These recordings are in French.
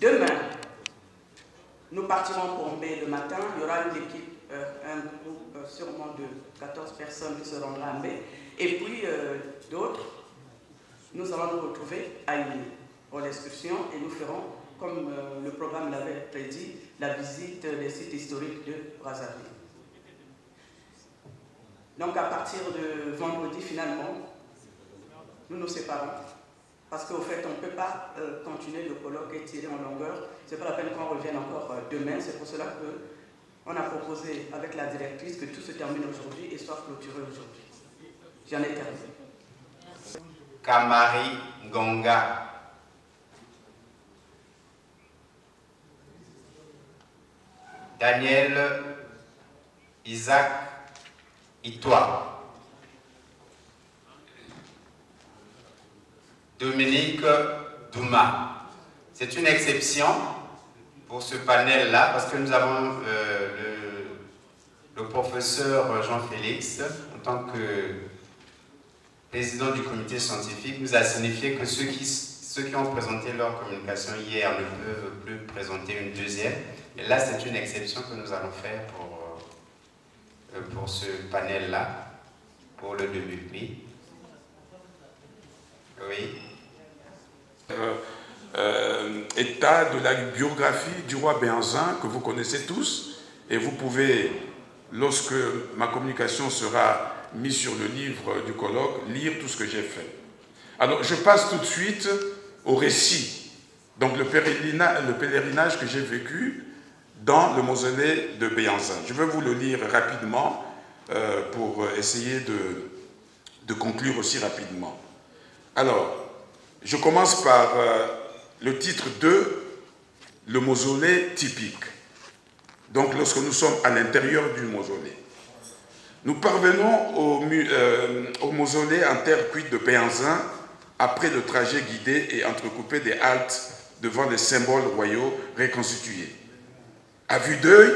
Demain, nous partirons pour Mbé le matin. Il y aura une équipe, un groupe sûrement de 14 personnes qui se rendront à Mbé. Et puis d'autres, nous allons nous retrouver à Yini pour l'excursion et nous ferons, comme le programme l'avait prédit, la visite des sites historiques de Brazzaville. Donc à partir de vendredi, finalement, nous nous séparons. Parce qu'au fait, on ne peut pas continuer le colloque et tirer en longueur. Ce n'est pas la peine qu'on revienne encore demain. C'est pour cela qu'on a proposé avec la directrice que tout se termine aujourd'hui et soit clôturé aujourd'hui. J'en ai terminé. Kamari Gonga. Daniel Isaac Itoa. Dominique Douma. C'est une exception pour ce panel-là parce que nous avons le professeur Jean-Félix, en tant que président du comité scientifique, nous a signifié que ceux qui ont présenté leur communication hier ne peuvent plus présenter une deuxième. Et là, c'est une exception que nous allons faire pour ce panel-là, pour le début. Oui. Oui. État de la biographie du roi Béhanzin que vous connaissez tous, et vous pouvez, lorsque ma communication sera mise sur le livre du colloque, lire tout ce que j'ai fait. Alors je passe tout de suite au récit, donc le pèlerinage que j'ai vécu dans le mausolée de Béhanzin. Je vais vous le lire rapidement pour essayer de conclure aussi rapidement. Alors, je commence par le titre 2, le mausolée typique. Donc, lorsque nous sommes à l'intérieur du mausolée. Nous parvenons au mausolée en terre cuite de Béhanzin après le trajet guidé et entrecoupé des haltes devant les symboles royaux reconstitués. À vue d'œil,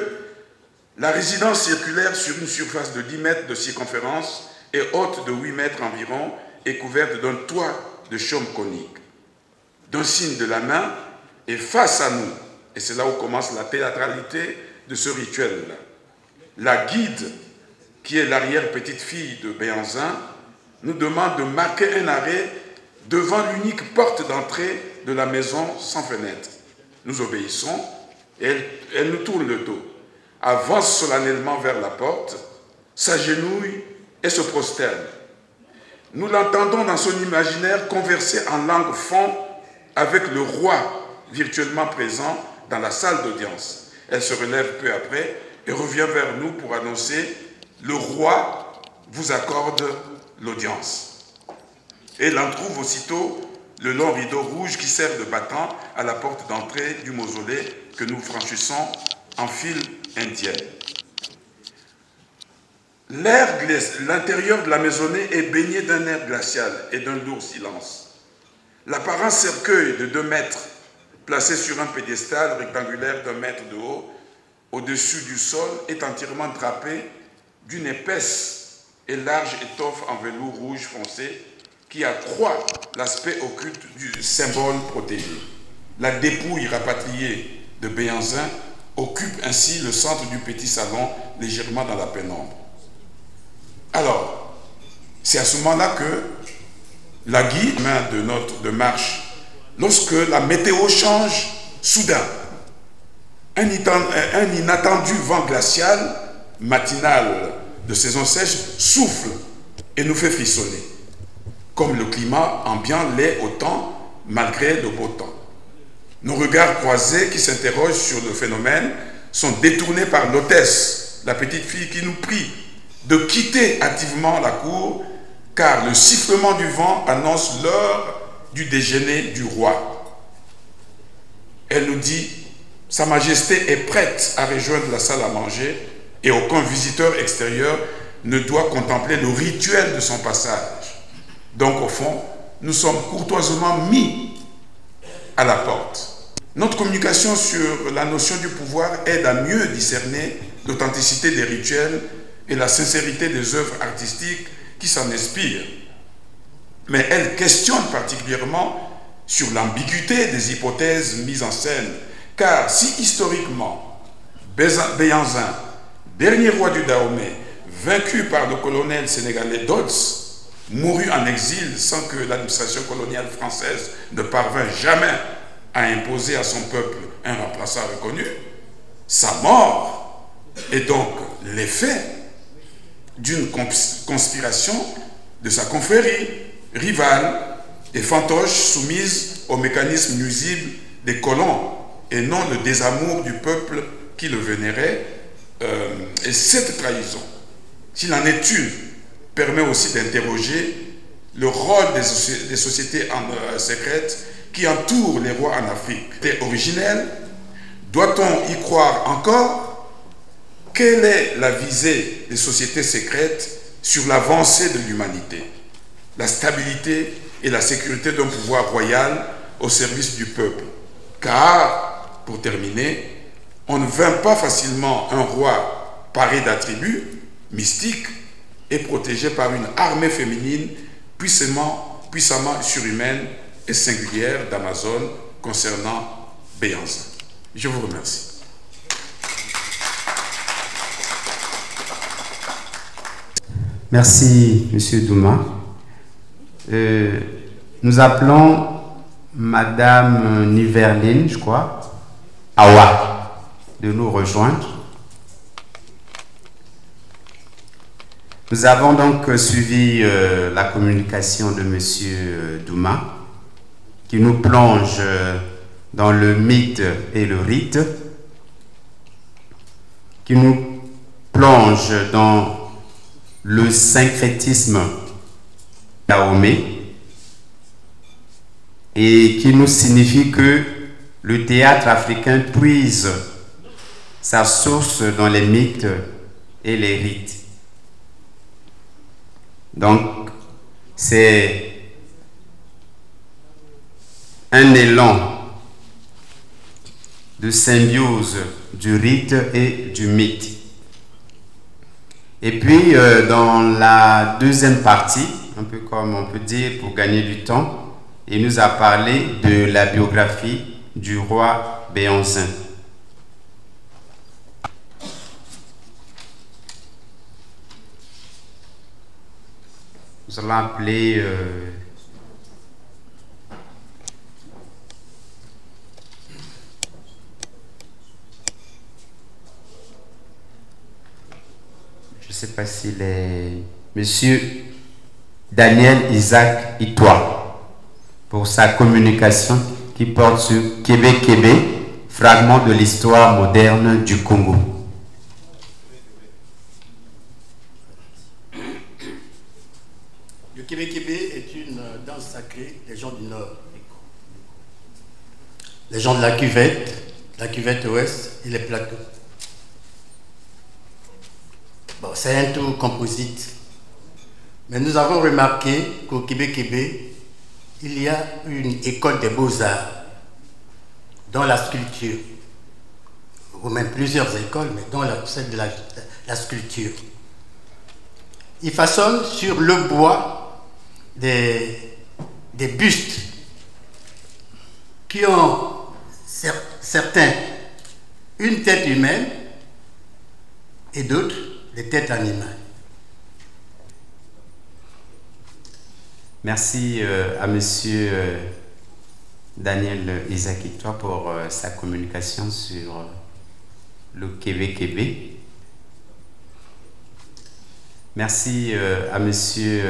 la résidence circulaire sur une surface de 10 mètres de circonférence et haute de 8 mètres environ est couverte d'un toit de chaume conique. D'un signe de la main, et face à nous, et c'est là où commence la théâtralité de ce rituel-là, la guide, qui est l'arrière-petite-fille de Béhanzin, nous demande de marquer un arrêt devant l'unique porte d'entrée de la maison sans fenêtre. Nous obéissons, et elle nous tourne le dos, avance solennellement vers la porte, s'agenouille et se prosterne. Nous l'entendons dans son imaginaire converser en langue fon avec le roi virtuellement présent dans la salle d'audience. Elle se relève peu après et revient vers nous pour annoncer « Le roi vous accorde l'audience ». Et elle en trouve aussitôt le long rideau rouge qui sert de battant à la porte d'entrée du mausolée que nous franchissons en file indienne. L'intérieur de la maisonnée est baigné d'un air glacial et d'un lourd silence. L'apparent cercueil de 2 mètres, placé sur un pédestal rectangulaire d'1 mètre de haut, au-dessus du sol, est entièrement drapé d'une épaisse et large étoffe en velours rouge foncé qui accroît l'aspect occulte du symbole protégé. La dépouille rapatriée de Béhanzin occupe ainsi le centre du petit salon, légèrement dans la pénombre. Alors, c'est à ce moment-là que la guide de marche, lorsque la météo change Soudain, un inattendu vent glacial, matinal de saison sèche, souffle et nous fait frissonner, comme le climat ambiant l'est autant malgré le beau temps. Nos regards croisés qui s'interrogent sur le phénomène sont détournés par l'hôtesse, la petite fille qui nous prie de quitter hâtivement la cour, car le sifflement du vent annonce l'heure du déjeuner du roi. Elle nous dit: Sa Majesté est prête à rejoindre la salle à manger et aucun visiteur extérieur ne doit contempler le rituel de son passage. Donc au fond, nous sommes courtoisement mis à la porte. Notre communication sur la notion du pouvoir aide à mieux discerner l'authenticité des rituels et la sincérité des œuvres artistiques qui s'en inspirent. Mais elle questionne particulièrement sur l'ambiguïté des hypothèses mises en scène, car si historiquement Béhanzin, dernier roi du Dahomey, vaincu par le colonel sénégalais Dodds, mourut en exil sans que l'administration coloniale française ne parvint jamais à imposer à son peuple un remplaçant reconnu, sa mort est donc l'effet d'une conspiration de sa confrérie rivale et fantoche soumise au mécanisme nuisible des colons et non le désamour du peuple qui le vénérait. Et cette trahison, s'il en est une, permet aussi d'interroger le rôle des sociétés secrètes qui entourent les rois en Afrique. C'est originel. Doit-on y croire encore? Quelle est la visée des sociétés secrètes sur l'avancée de l'humanité, la stabilité et la sécurité d'un pouvoir royal au service du peuple? Car, pour terminer, on ne vainc pas facilement un roi paré d'attributs mystiques et protégé par une armée féminine puissamment surhumaine et singulière d'Amazon concernant Béhanzin. Je vous remercie. Merci, M. Douma. Nous appelons Madame Niverline, je crois, Awa, de nous rejoindre. Nous avons donc suivi la communication de M. Douma, qui nous plonge dans le mythe et le rite, qui nous plonge dans le syncrétisme Dahomey et qui nous signifie que le théâtre africain puise sa source dans les mythes et les rites. Donc, c'est un élan de symbiose du rite et du mythe. Et puis, dans la deuxième partie, un peu comme on peut dire pour gagner du temps, il nous a parlé de la biographie du roi Béhanzin. Nous allons appeler je ne sais pas s'il est Monsieur Daniel Isaac Itoa pour sa communication qui porte sur Kébé-Kébé, fragment de l'histoire moderne du Congo. Le Kébé-Kébé est une danse sacrée des gens du Nord. Les gens de la cuvette ouest et les plateaux. Bon, c'est un tout composite. Mais nous avons remarqué qu'au Kébé-Kébé, il y a une école des beaux-arts dans la sculpture. Ou même plusieurs écoles, mais dans celle de la sculpture. Ils façonnent sur le bois des bustes qui ont certains une tête humaine et d'autres des têtes animales. Merci à Monsieur Daniel Isakitois pour sa communication sur le Québec. Merci à Monsieur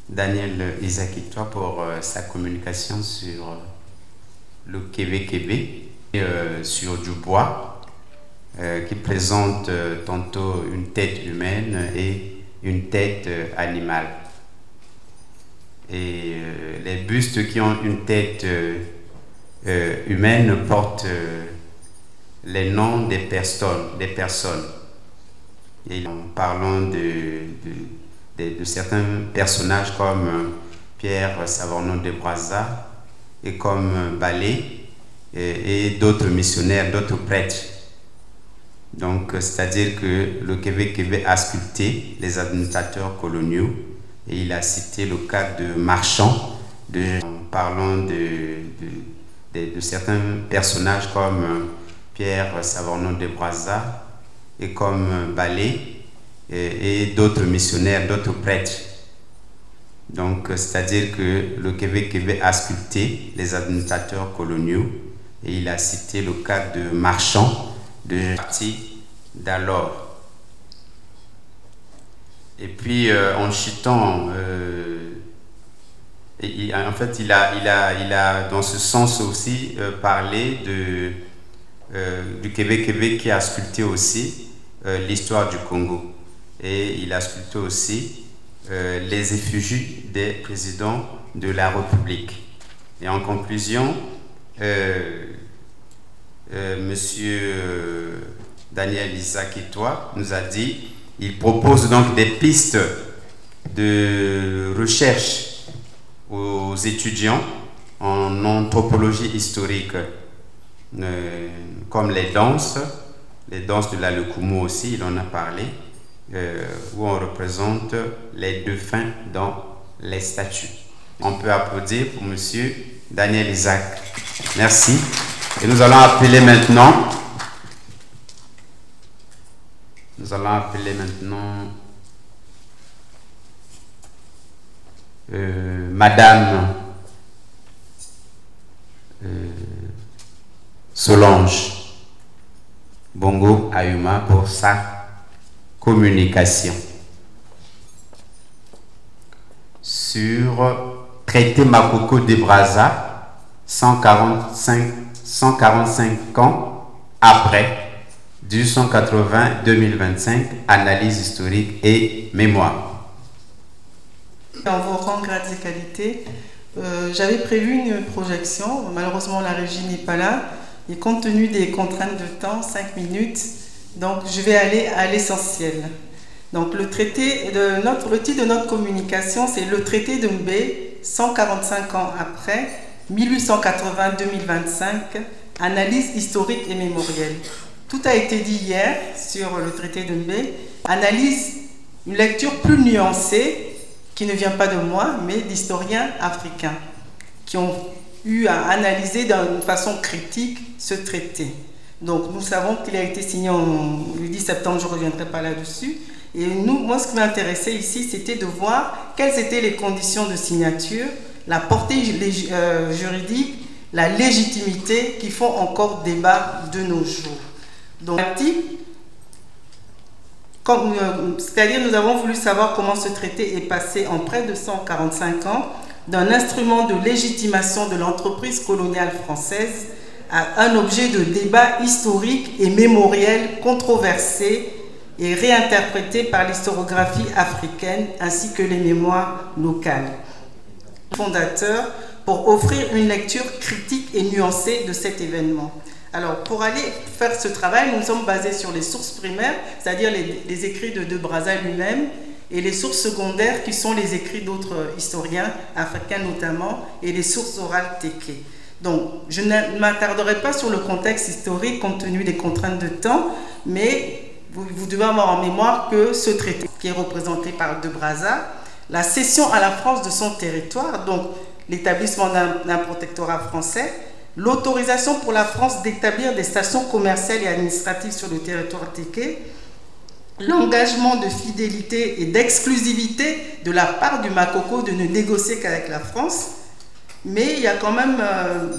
Daniel Isakitois pour sa communication sur le Québec, sur du bois, qui présente tantôt une tête humaine et une tête animale. Et les bustes qui ont une tête humaine portent les noms des personnes. Et en parlant de certains personnages comme Pierre Savorgnan de Brazza et comme Ballet et d'autres missionnaires, d'autres prêtres. Donc, c'est-à-dire que le Québec a sculpté les administrateurs coloniaux et il a cité le cas de Marchand, en parlant de certains personnages comme Pierre Savorgnan de Brazza et comme Ballet et d'autres missionnaires, d'autres prêtres. Donc, c'est-à-dire que le Québec a sculpté les administrateurs coloniaux et il a cité le cas de Marchand, de parti d'alors. Et puis, en citant, en fait, il a dans ce sens aussi parlé du Québec qui a sculpté aussi l'histoire du Congo. Et il a sculpté aussi les effigies des présidents de la République. Et en conclusion, Monsieur Daniel Isakitois nous a dit, il propose donc des pistes de recherche aux étudiants en anthropologie historique, comme les danses de la Lekumu aussi, il en a parlé, où on représente les dauphins dans les statues. On peut applaudir pour Monsieur Daniel Isaac. Merci. Et nous allons appeler maintenant Madame Solange Bongo Ayuma pour sa communication sur traité Makoko de Brazza 145 ans après 1880-2025, analyse historique et mémoire. En vos rangs, grades et qualités, j'avais prévu une projection. Malheureusement, la régie n'est pas là. Et compte tenu des contraintes de temps, 5 minutes, donc je vais aller à l'essentiel. Donc le titre de notre communication, c'est le traité de Mbé, 145 ans après, 1880-2025, analyse historique et mémorielle. Tout a été dit hier sur le traité de Mbé. Analyse, une lecture plus nuancée qui ne vient pas de moi, mais d'historiens africains qui ont eu à analyser d'une façon critique ce traité. Donc nous savons qu'il a été signé le 10 septembre, je ne reviendrai pas là-dessus. Et moi, ce qui m'intéressait ici, c'était de voir quelles étaient les conditions de signature, la portée juridique, la légitimité qui font encore débat de nos jours. Donc, c'est-à-dire nous avons voulu savoir comment ce traité est passé en près de 145 ans d'un instrument de légitimation de l'entreprise coloniale française à un objet de débat historique et mémoriel controversé et réinterprété par l'historiographie africaine ainsi que les mémoires locales. Fondateur pour offrir une lecture critique et nuancée de cet événement. Alors, pour aller faire ce travail, nous sommes basés sur les sources primaires, c'est-à-dire les écrits de Brazza lui-même, et les sources secondaires qui sont les écrits d'autres historiens, africains notamment, et les sources orales téké. Donc, je ne m'attarderai pas sur le contexte historique compte tenu des contraintes de temps, mais vous devez avoir en mémoire que ce traité, qui est représenté par de Brazza, la cession à la France de son territoire, donc l'établissement d'un protectorat français, l'autorisation pour la France d'établir des stations commerciales et administratives sur le territoire téké, l'engagement de fidélité et d'exclusivité de la part du Makoko de ne négocier qu'avec la France, mais il y a quand même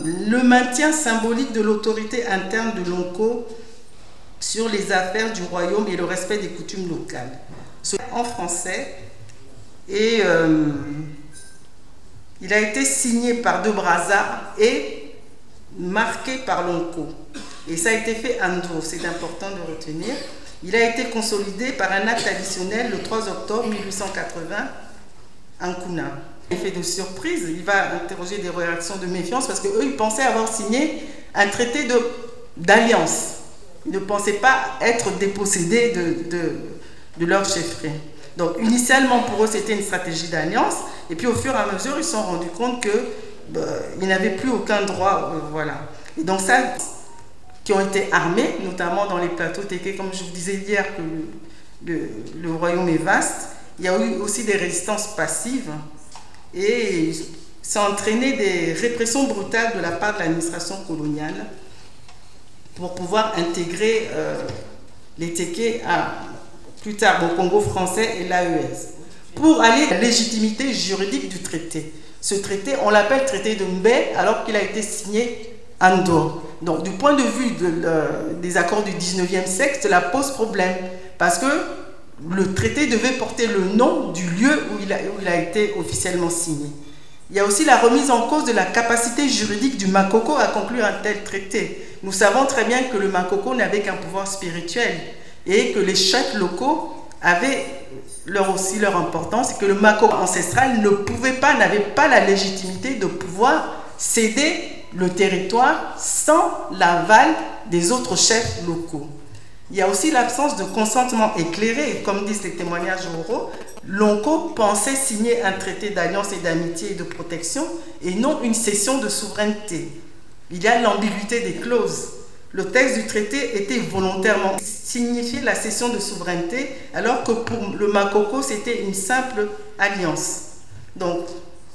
le maintien symbolique de l'autorité interne de Lonko sur les affaires du royaume et le respect des coutumes locales. En français, et il a été signé par De Brazza et marqué par Lonko. Et ça a été fait en Ndo, c'est important de retenir. Il a été consolidé par un acte additionnel le 3 octobre 1880 en Kuna. Effet de surprise, il va interroger des réactions de méfiance parce qu'eux, ils pensaient avoir signé un traité d'alliance. Ils ne pensaient pas être dépossédés de leur chefferie. Donc, initialement, pour eux, c'était une stratégie d'alliance. Et puis, au fur et à mesure, ils se sont rendus compte qu'ils n'avaient plus aucun droit. Voilà. Et donc, ça, qui ont été armés, notamment dans les plateaux Téké, comme je vous disais hier, que le royaume est vaste. Il y a eu aussi des résistances passives. Et ça a entraîné des répressions brutales de la part de l'administration coloniale pour pouvoir intégrer les Téké plus tard au Congo français et l'AES. Pour aller à la légitimité juridique du traité. Ce traité, on l'appelle traité de Mbé alors qu'il a été signé en Ndo. Donc du point de vue des accords du 19e siècle, cela pose problème parce que le traité devait porter le nom du lieu où il a été officiellement signé. Il y a aussi la remise en cause de la capacité juridique du Makoko à conclure un tel traité. Nous savons très bien que le Makoko n'avait qu'un pouvoir spirituel et que les chefs locaux avaient aussi leur importance et que le Makoko ancestral n'avait pas la légitimité de pouvoir céder le territoire sans l'aval des autres chefs locaux. Il y a aussi l'absence de consentement éclairé, comme disent les témoignages oraux. Lonko pensait signer un traité d'alliance et d'amitié et de protection et non une cession de souveraineté. Il y a l'ambiguïté des clauses. Le texte du traité était volontairement signifié la cession de souveraineté, alors que pour le Makoko, c'était une simple alliance. Donc,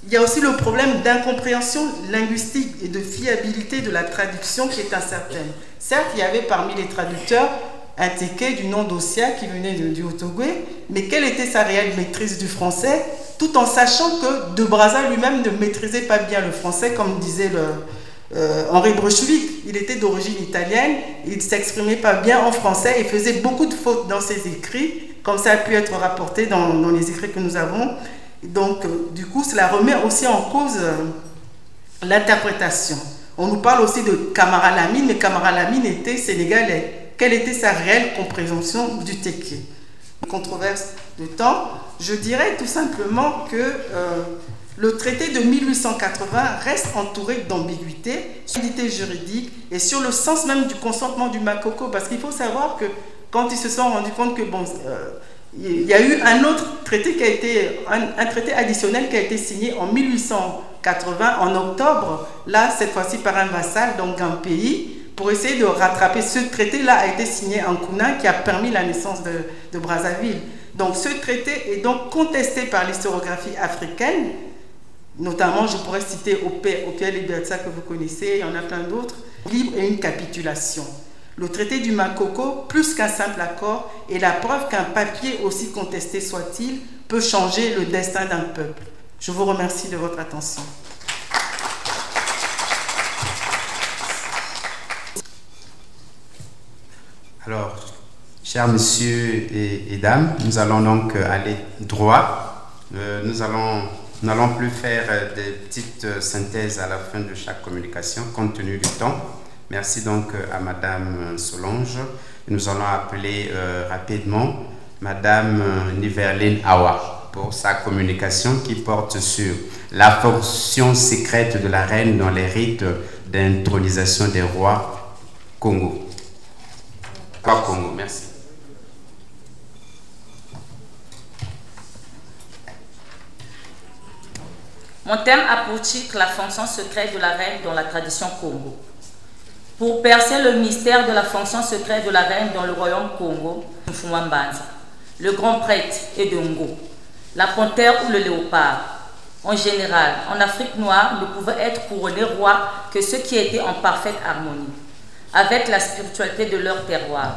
il y a aussi le problème d'incompréhension linguistique et de fiabilité de la traduction qui est incertaine. Certes, il y avait parmi les traducteurs un Téké du nom d'Ossia qui venait du Haut-Ogooué, mais quelle était sa réelle maîtrise du français, tout en sachant que De Brazza lui-même ne maîtrisait pas bien le français, comme disait Henri Brunswick. Il était d'origine italienne, il ne s'exprimait pas bien en français et faisait beaucoup de fautes dans ses écrits, comme ça a pu être rapporté dans les écrits que nous avons. Donc, du coup, cela remet aussi en cause l'interprétation. On nous parle aussi de Camara Lamine, mais Camara Lamine était sénégalais. Quelle était sa réelle compréhension du Téké? Controverse de temps, je dirais tout simplement que le traité de 1880 reste entouré d'ambiguïté, sur l'idée juridique et sur le sens même du consentement du Makoko, parce qu'il faut savoir que quand ils se sont rendus compte que il y a eu un autre traité qui a été un traité additionnel qui a été signé en 1880 en octobre, là cette fois-ci par un vassal, donc un pays, pour essayer de rattraper. Ce traité-là a été signé en Kuna qui a permis la naissance de Brazzaville. Donc ce traité est donc contesté par l'historiographie africaine, notamment je pourrais citer Opia Libertsa que vous connaissez, il y en a plein d'autres, libre et une capitulation. Le traité du Makoko, plus qu'un simple accord, est la preuve qu'un papier, aussi contesté soit-il, peut changer le destin d'un peuple. Je vous remercie de votre attention. Alors, chers messieurs et dames, nous allons donc aller droit. Nous n'allons plus faire des petites synthèses à la fin de chaque communication, compte tenu du temps. Merci donc à Madame Solange. Nous allons appeler rapidement Madame Niverline Awa pour sa communication qui porte sur la fonction secrète de la reine dans les rites d'intronisation des rois Congo. Congo, merci. Mon thème a pour titre la fonction secrète de la reine dans la tradition Congo. Pour percer le mystère de la fonction secrète de la reine dans le royaume Congo, Mfumambanza, le grand prêtre est de Ngo, la panthère ou le léopard. En général, en Afrique noire, ne pouvaient être couronnés rois que ceux qui étaient en parfaite harmonie avec la spiritualité de leur terroir.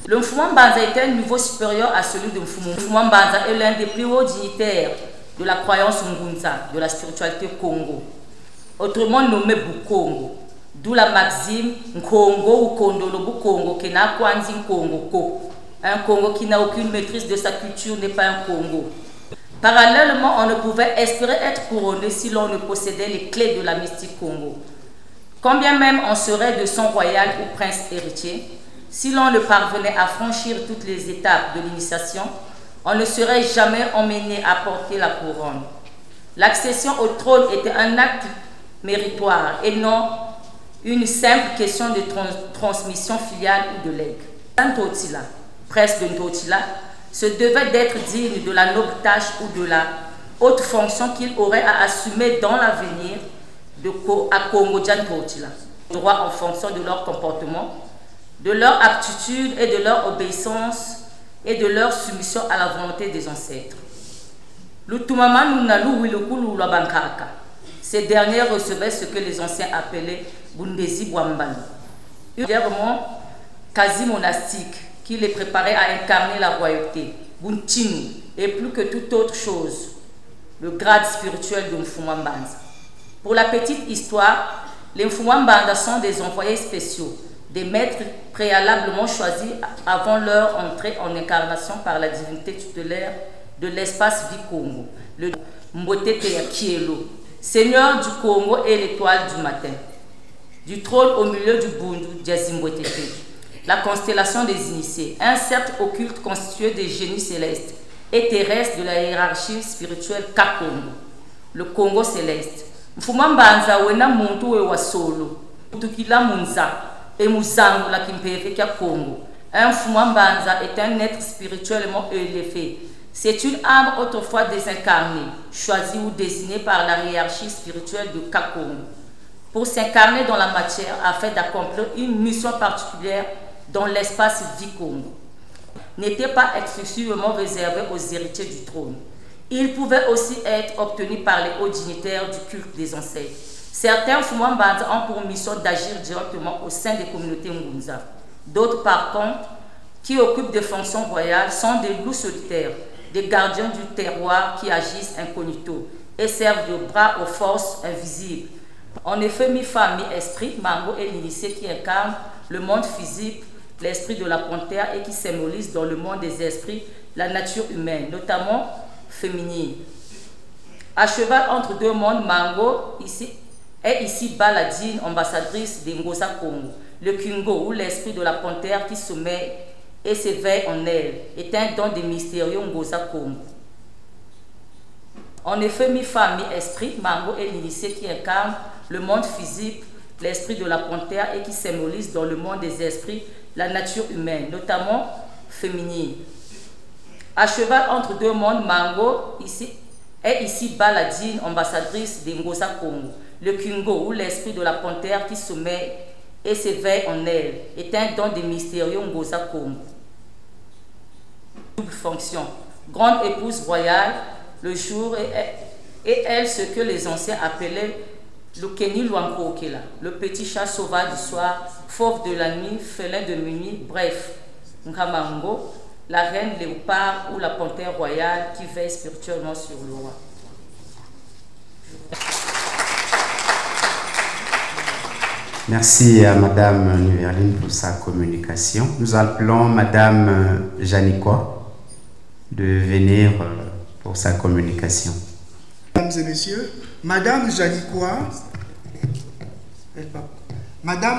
Le Mfumambanza était un niveau supérieur à celui de Mfumu. Mfumambanza est l'un des plus hauts dignitaires de la croyance Ngunza, de la spiritualité Congo. autrement nommé Bukongo, d'où la maxime Nkongo ou Kondolo Bukongo, qui n'a Kwanzi Nkongo Ko. Un Congo qui n'a aucune maîtrise de sa culture n'est pas un Congo. Parallèlement, on ne pouvait espérer être couronné si l'on ne possédait les clés de la mystique Congo. Combien même on serait de son royal ou prince héritier, si l'on ne parvenait à franchir toutes les étapes de l'initiation, on ne serait jamais emmené à porter la couronne. L'accession au trône était un acte méritoire et non une simple question de transmission filiale ou de legs. Ntotila, prince de Ntotila, se devait d'être digne de la noble tâche ou de la haute fonction qu'il aurait à assumer dans l'avenir à Congo Ntotila. Droit en fonction de leur comportement, de leur aptitude et de leur obéissance et de leur soumission à la volonté des ancêtres. Ces derniers recevaient ce que les anciens appelaient Bundezi Bwambani, un serment quasi monastique qui les préparait à incarner la royauté, Buntinu, et plus que toute autre chose, le grade spirituel de Mfumambanza. Pour la petite histoire, les Mfumambanza sont des envoyés spéciaux, des maîtres préalablement choisis avant leur entrée en incarnation par la divinité tutélaire de l'espace du Congo, le Mbotete Kielo, seigneur du Congo et l'étoile du matin. Du trône au milieu du Bundu, Djazimbotete, la constellation des initiés, un cercle occulte constitué des génies célestes et terrestres de la hiérarchie spirituelle Kakongo, le Congo céleste. Mfumambanza wena muntu we wasolo, tukila munza et muzangu la kimpeve kia Congo. Un Mfumambanza est un être spirituellement élevé. C'est une âme autrefois désincarnée, choisie ou désignée par la hiérarchie spirituelle de Kakongo, pour s'incarner dans la matière afin d'accomplir une mission particulière dans l'espace Vikongo. N'était pas exclusivement réservé aux héritiers du trône. Il pouvait aussi être obtenu par les hauts dignitaires du culte des ancêtres. Certains Mfumambanza ont pour mission d'agir directement au sein des communautés Ngunza. D'autres, par contre, qui occupent des fonctions royales, sont des loups solitaires, des gardiens du terroir qui agissent incognito et servent de bras aux forces invisibles. En effet, mi-femme, mi-esprit, Mango est l'initié qui incarne le monde physique, l'esprit de la panthère et qui symbolise dans le monde des esprits la nature humaine, notamment féminine. À cheval entre deux mondes, Mango est ici Baladine, ambassadrice des Ngoza Congo. Le Kingo, ou l'esprit de la panthère qui se met et s'éveille en elle, est un don des mystérieux Ngoza Congo. En effet, mi-femme, mi-esprit, Mango est l'initié qui incarne le monde physique, l'esprit de la panthère et qui symbolise dans le monde des esprits la nature humaine, notamment féminine. À cheval entre deux mondes, Mango est ici Baladine, ambassadrice des Ngoza Congo. Le Kingo, ou l'esprit de la panthère qui se met et s'éveille en elle, est un don des mystérieux Ngoza Congo. Double fonction. Grande épouse royale, le jour et elle ce que les anciens appelaient le Keni Luankokela, le petit chat sauvage du soir, fauve de la nuit, félin de minuit, bref, Nkamango, la reine léopard ou la panthère royale qui veille spirituellement sur le roi. Merci à Madame Nuverline pour sa communication. Nous appelons Madame Janikwa de venir pour sa communication. Mesdames et messieurs, Madame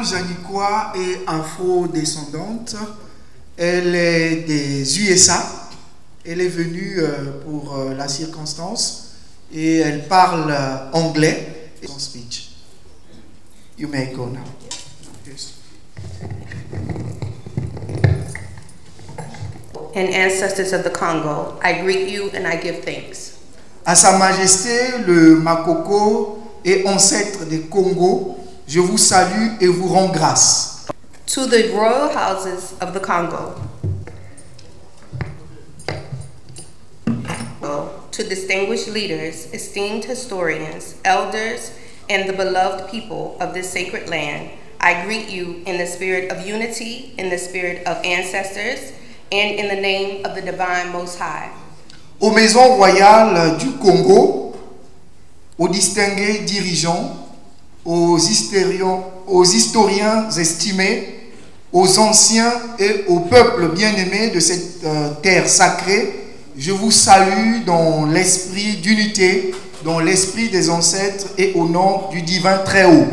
Janikwa est afro-descendante. Elle est des USA. Elle est venue pour la circonstance et elle parle anglais. Son speech. You may go now. Yes. And ancestors of the Congo, I greet you and I give thanks. À Sa Majesté le Makoko et ancêtre des Congo, je vous salue et vous rends grâce. To the royal houses of the Congo, to distinguished leaders, esteemed historians, elders, and the beloved people of this sacred land, I greet you in the spirit of unity, in the spirit of ancestors, and in the name of the divine Most High. Aux maisons royales du Congo, aux distingués dirigeants, aux historiens estimés, aux anciens et au peuple bien-aimé de cette terre sacrée, je vous salue dans l'esprit d'unité, dans l'esprit des ancêtres et au nom du divin Très-Haut,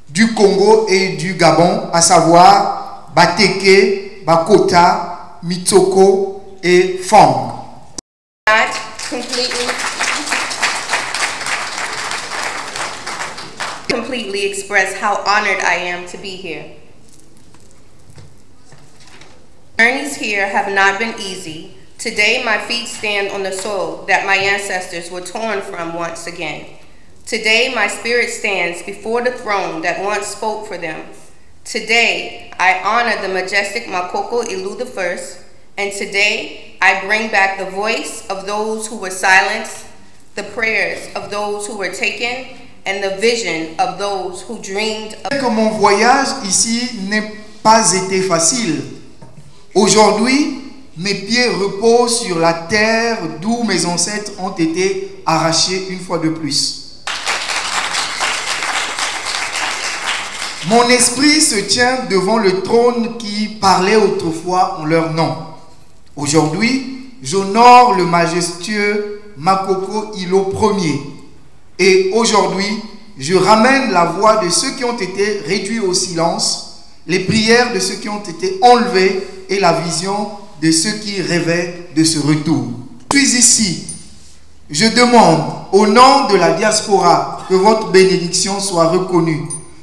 du Congo et du Gabon, à savoir Bateke, Bakota, Mitsoko et Fang. Completely express how honored I am to be here. Journeys here have not been easy. Today my feet stand on the soil that my ancestors were torn from once again. Today my spirit stands before the throne that once spoke for them. Today I honor the majestic Makoko Ilu I, and today I bring back the voice of those who were silenced, the prayers of those who were taken, and the vision of those who dreamed of... Mon voyage ici n'est pas été facile. Aujourd'hui, mes pieds reposent sur la terre d'où mes ancêtres ont été arrachés une fois de plus. Mon esprit se tient devant le trône qui parlait autrefois en leur nom. Aujourd'hui, j'honore le majestueux Makoko Ilo Ier. Et aujourd'hui, je ramène la voix de ceux qui ont été réduits au silence, les prières de ceux qui ont été enlevés et la vision de ceux qui rêvaient de ce retour. Je suis ici. Je demande au nom de la diaspora que votre bénédiction soit reconnue,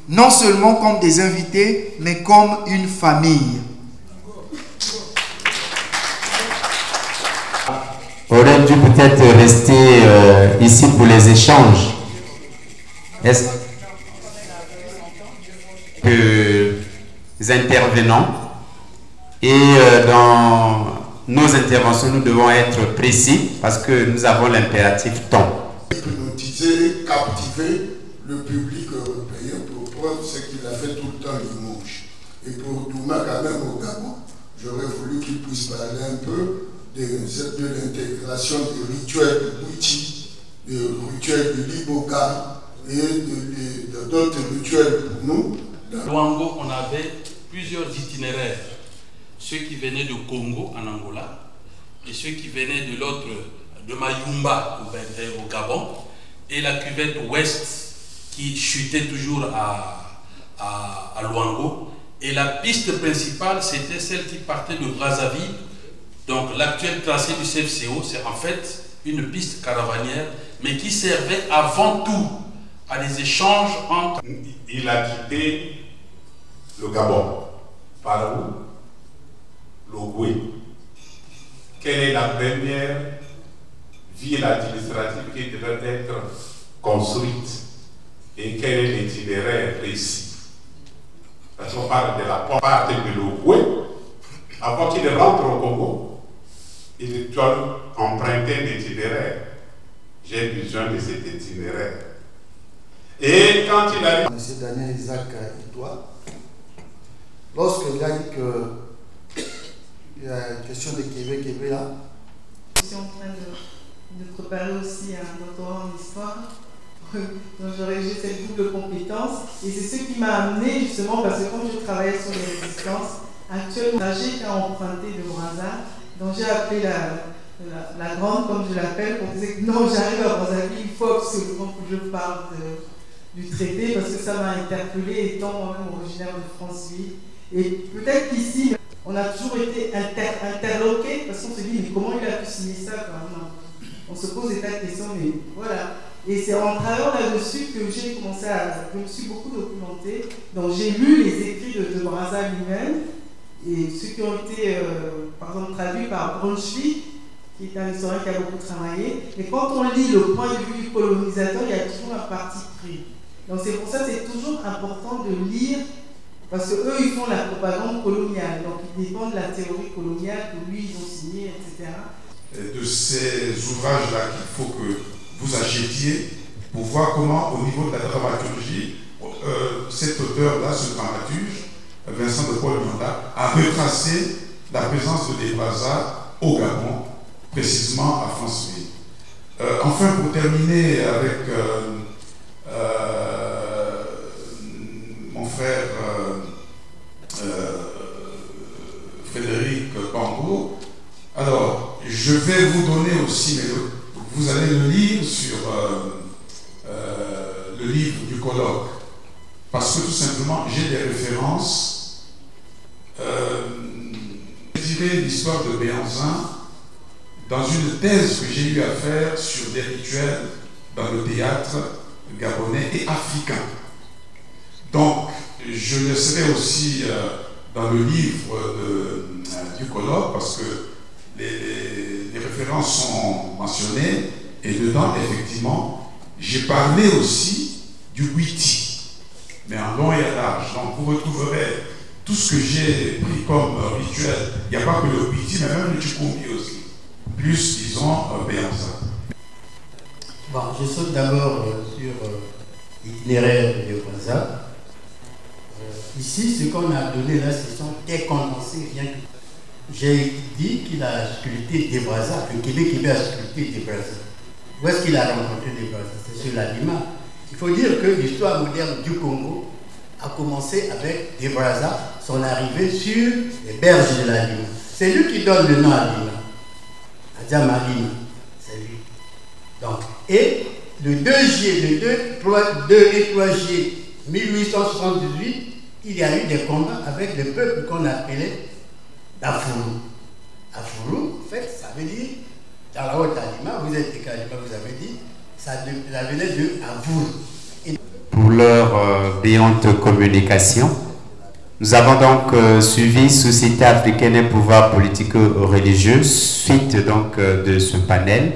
non seulement comme des invités, mais comme une famille. Aurait dû peut-être rester ici pour les échanges. Est-ce que les intervenants et dans nos interventions, nous devons être précis parce que nous avons l'impératif temps. Hypnotiser, captiver le public européen pour preuve ce qu'il a fait tout le temps dimanche. Et pour Douma, quand même au Gabon, j'aurais voulu qu'il puisse parler un peu de l'intégration des rituels de Bouti, des rituels de Liboka et d'autres rituels pour nous. Dans Luango, on avait plusieurs itinéraires. Ceux qui venaient de Congo, en Angola, et ceux qui venaient de l'autre, de Mayumba, au Gabon, et la cuvette ouest qui chutait toujours à Luango. Et la piste principale, c'était celle qui partait de Brazzaville. Donc l'actuel tracé du CFCO, c'est en fait une piste caravanière, mais qui servait avant tout à des échanges entre... Il a quitté le Gabon. Par où? Logoué. Quelle est la première ville administrative qui devait être construite? Et quel est l'itinéraire précis? Parce qu'on parle de la part de Logoué. Avant qu'il rentre au Congo, il doit emprunter un itinéraire. J'ai besoin de cet itinéraire. Et quand il arrive... M. Daniel Isaac Itoa, lorsqu'il a dit qu'il y a une question de Québec là. Je suis en train de préparer aussi un doctorat en histoire. Donc j'ai cette double compétence. Et c'est ce qui m'a amené justement, parce que quand je travaillais sur les résistances, actuellement, j'ai emprunté de Brazzaville, donc j'ai appelé la grande, comme je l'appelle, pour dire que non, j'arrive à Brazzaville, il faut absolument que je parle du traité, parce que ça m'a interpellé, étant moi-même originaire de Franceville. Et peut-être qu'ici, on a toujours été interloqué, parce qu'on se dit, mais comment il a pu signer ça quand même? On se pose des tas de questions, mais voilà. Et c'est en travaillant là-dessus que j'ai commencé je me suis beaucoup documenté. Donc j'ai lu les écrits de Brazzaville lui-même, et ceux qui ont été, par exemple, traduits par Brunswick, qui est un historien qui a beaucoup travaillé. Et quand on lit le point de vue du colonisateur, il y a toujours un parti pris. Donc c'est pour ça que c'est toujours important de lire, parce qu'eux, ils font la propagande coloniale. Donc ils dépendent de la théorie coloniale que lui, ils ont signée, etc. De ces ouvrages-là qu'il faut que vous achetiez pour voir comment, au niveau de la dramaturgie, cet auteur-là, ce dramaturge, Vincent de Paul Manda, a retracé la présence des Brazza au Gabon, précisément à Franceville. Enfin, pour terminer avec mon frère Frédéric Pambo. Alors, je vais vous donner aussi, mais vous allez le lire sur le livre du colloque, parce que tout simplement, j'ai des références. Je dirais l'histoire de Béhanzin dans une thèse que j'ai eu à faire sur des rituels dans le théâtre gabonais et africain. Donc, je laisserai aussi dans le livre du colloque, parce que les références sont mentionnées, et dedans, effectivement, j'ai parlé aussi du Witi, mais en long et en large. Donc, vous retrouverez tout ce que j'ai pris comme rituel. Il n'y a pas que le Witi, mais même le Tchikumbi aussi. Plus, disons, Béhanzin. Bon, je saute d'abord sur l'itinéraire de Béhanzin. Ici, ce qu'on a donné là, ce sont des condensés, rien que. J'ai dit qu'il a sculpté des Brazza, que Québec a sculpté des Brazza. Où est-ce qu'il a rencontré des Brazza? C'est sur la Lima. Il faut dire que l'histoire moderne du Congo a commencé avec des Brazza, son arrivée sur les berges de la Lima. C'est lui qui donne le nom à Lima. Adjama Lima, c'est lui. Donc, et le 2 et 3 juillet 1878, il y a eu des combats avec le peuple qu'on appelait Afuru. Afuru, en fait, ça veut dire, dans la haute Alima, vous êtes à Alima, vous avez dit, ça venait de Afuru. Pour leur brillante communication, nous avons donc suivi Société africaine et pouvoir politico-religieux, suite donc de ce panel.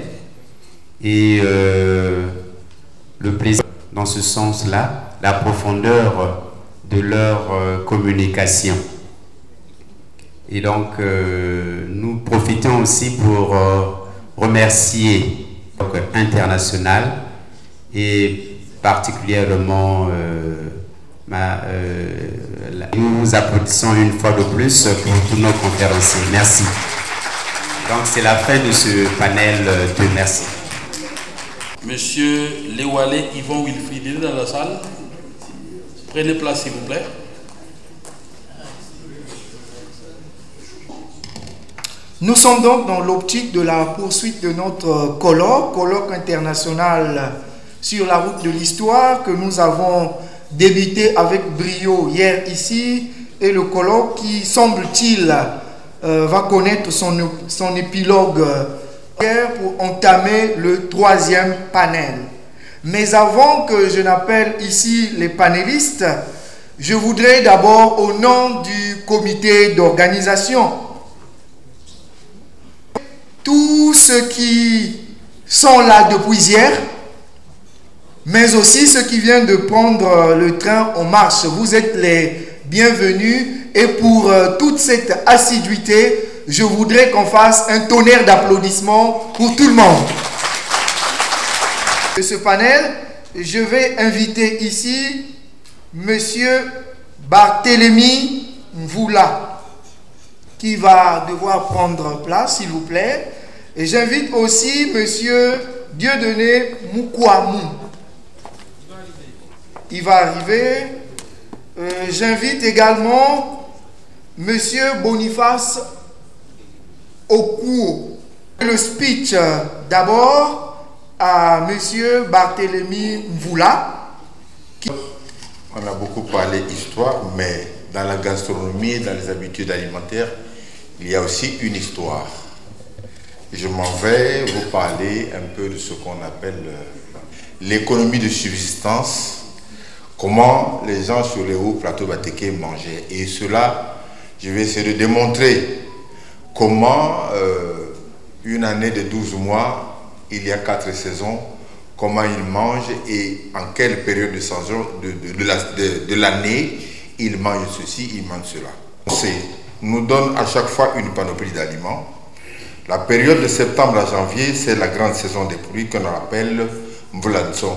Et le plaisir, dans ce sens-là, la profondeur de leur communication. Et donc, nous profitons aussi pour remercier International et particulièrement nous applaudissons une fois de plus pour tous nos conférenciers. Merci. Donc, c'est la fin de ce panel de merci. Monsieur Lewale Yvon Wilfried, il est dans la salle. Prenez place, s'il vous plaît. Nous sommes donc dans l'optique de la poursuite de notre colloque international sur la route de l'histoire que nous avons débuté avec brio hier ici, et le colloque qui, semble-t-il, va connaître son épilogue pour entamer le 3e panel. Mais avant que je n'appelle ici les panélistes, je voudrais d'abord, au nom du comité d'organisation, tous ceux qui sont là depuis hier, mais aussi ceux qui viennent de prendre le train en marche, vous êtes les bienvenus, et pour toute cette assiduité, je voudrais qu'on fasse un tonnerre d'applaudissements pour tout le monde. De ce panel, je vais inviter ici Monsieur Barthélemy Mvula, qui va devoir prendre place, s'il vous plaît. Et j'invite aussi Monsieur Dieudonné Moukwamou. Il va arriver. J'invite également Monsieur Boniface Okuo. Le speech d'abord à Monsieur Barthélemy Mvula. On a beaucoup parlé histoire, mais dans la gastronomie et dans les habitudes alimentaires, il y a aussi une histoire. Je m'en vais vous parler un peu de ce qu'on appelle l'économie de subsistance, comment les gens sur les hauts plateaux Batéké mangeaient. Et cela, je vais essayer de démontrer comment une année de 12 mois, il y a 4 saisons, comment ils mangent et en quelle période de saison de l'année ils mangent ceci, ils mangent cela. On nous donne à chaque fois une panoplie d'aliments. La période de septembre à janvier, c'est la grande saison des pluies qu'on appelle Mvlanson.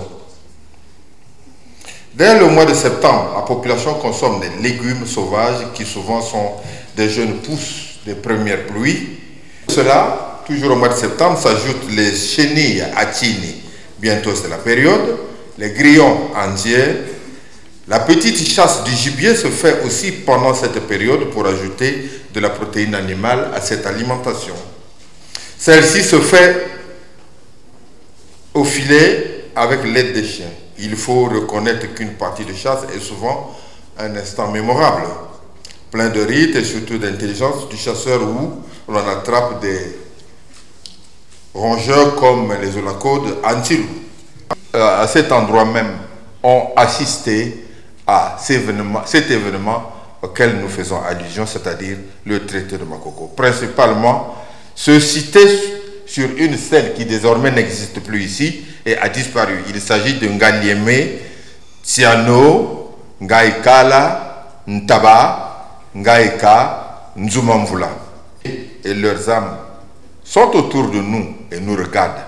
Dès le mois de septembre, la population consomme des légumes sauvages qui souvent sont des jeunes pousses des premières pluies. Cela, toujours au mois de septembre, s'ajoutent les chenilles atini. Bientôt c'est la période. Les grillons entiers, La petite chasse du gibier se fait aussi pendant cette période pour ajouter de la protéine animale à cette alimentation. Celle-ci se fait au filet avec l'aide des chiens. Il faut reconnaître qu'une partie de chasse est souvent un instant mémorable, plein de rites et surtout d'intelligence du chasseur où l'on attrape des rongeurs comme les olacodes antilou. À cet endroit même, on assisté à cet événement auquel nous faisons allusion, c'est-à-dire le traité de Makoko. Principalement, se citer sur une scène qui désormais n'existe plus ici et a disparu. Il s'agit de Ngalieme, Tiano, Ngaïkala, Ntaba, Ngaïka, Nzumamvula. Et leurs âmes sont autour de nous et nous regardent,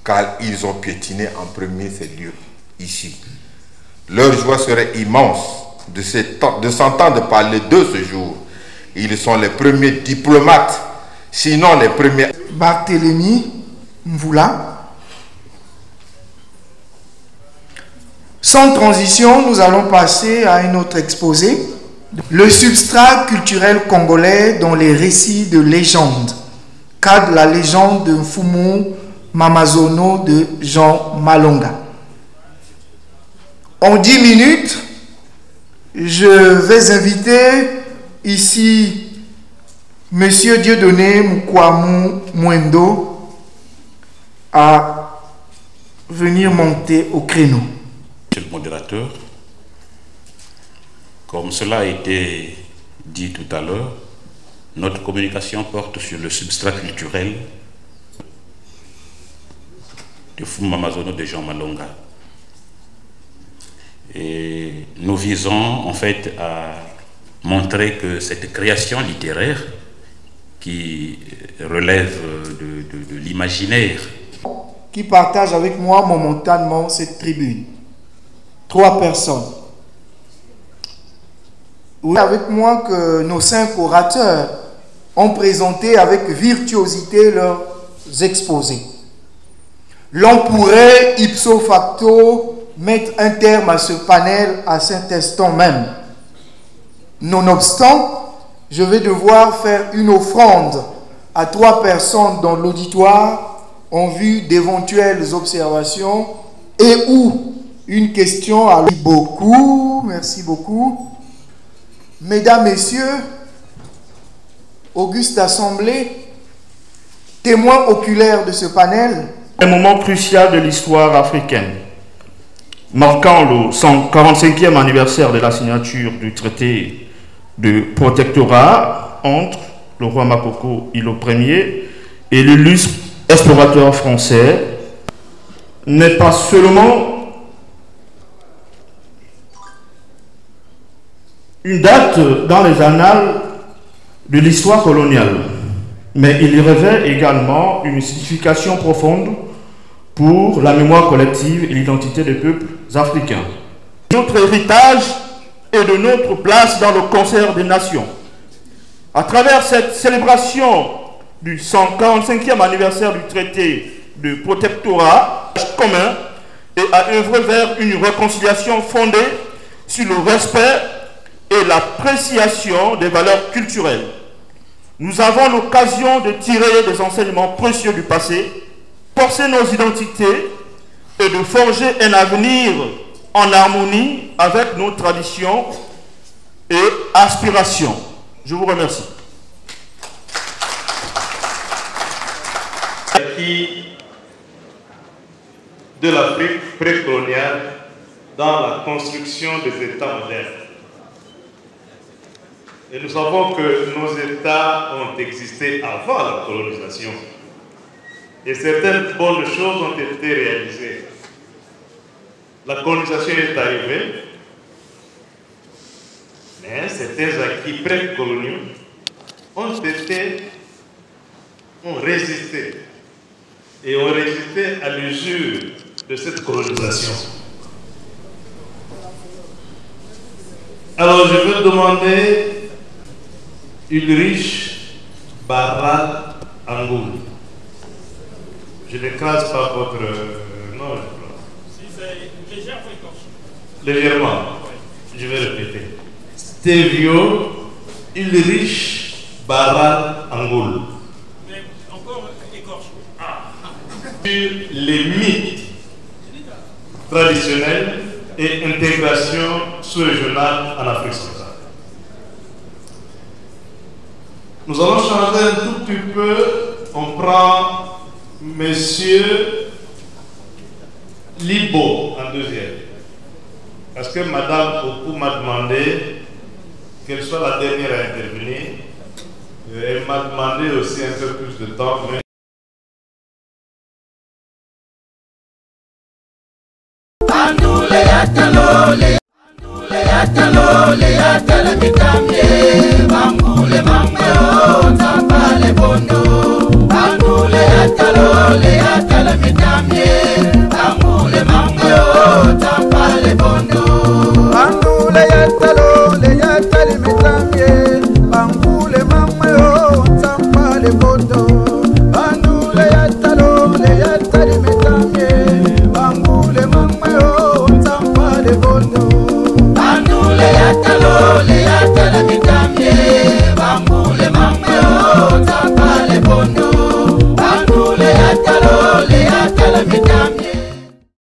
car ils ont piétiné en premier ces lieux, ici. Leur joie serait immense de s'entendre parler de ce jour. Ils sont les premiers diplomates, sinon les premiers. Barthélemy Mvula. Sans transition, nous allons passer à un autre exposé. Le substrat culturel congolais dans les récits de légende. Cadre la légende de Mfumu Mamazono de Jean Malonga. En 10 minutes, je vais inviter ici Monsieur Dieudonné Mukwamu Mwendo à venir monter au créneau. Monsieur le modérateur, comme cela a été dit tout à l'heure, notre communication porte sur le substrat culturel de Mfumu Mamazono de Jean Malonga. Et nous visons en fait à montrer que cette création littéraire qui relève de l'imaginaire. Qui partage avec moi momentanément cette tribune. 3 personnes. Avec moi que nos 5 orateurs ont présenté avec virtuosité leurs exposés. L'on pourrait ipso facto mettre un terme à ce panel à cet instant même. Nonobstant, je vais devoir faire une offrande à 3 personnes dans l'auditoire en vue d'éventuelles observations et ou une question à beaucoup. Merci beaucoup. Mesdames, Messieurs, Auguste Assemblée, témoins oculaires de ce panel. Un moment crucial de l'histoire africaine, marquant le 145e anniversaire de la signature du traité de protectorat entre le roi Makoko Ilo Ier et l'illustre explorateur français, n'est pas seulement une date dans les annales de l'histoire coloniale, mais il y revêt également une signification profonde pour la mémoire collective et l'identité des peuples africains. Notre héritage est de notre place dans le concert des nations. À travers cette célébration du 145e anniversaire du traité de protectorat commun et à œuvrer vers une réconciliation fondée sur le respect et l'appréciation des valeurs culturelles. Nous avons l'occasion de tirer des enseignements précieux du passé, forcer nos identités et de forger un avenir en harmonie avec nos traditions et aspirations. Je vous remercie. Acquis de l'Afrique précoloniale dans la construction des États modernes. Et nous savons que nos États ont existé avant la colonisation. Et certaines bonnes choses ont été réalisées. La colonisation est arrivée, mais certains acquis précoloniaux ont résisté. Et ont résisté à l'usure de cette colonisation. Alors je veux demander Ulrich Barral Angoul. Je n'écrase pas votre nom, je crois. Si c'est légèrement écorché. Légèrement. je vais répéter. Stevio Ulrich Baral Angoul. Mais encore écorché. Sur les mythes traditionnels et intégration sous-régionale en Afrique centrale. Nous allons changer un tout petit peu. On prend Monsieur Libo en deuxième. Parce que Madame Oku m'a demandé qu'elle soit la dernière à intervenir. Elle m'a demandé aussi un peu plus de temps. Mais Bangule mama yo, tampa le bondo.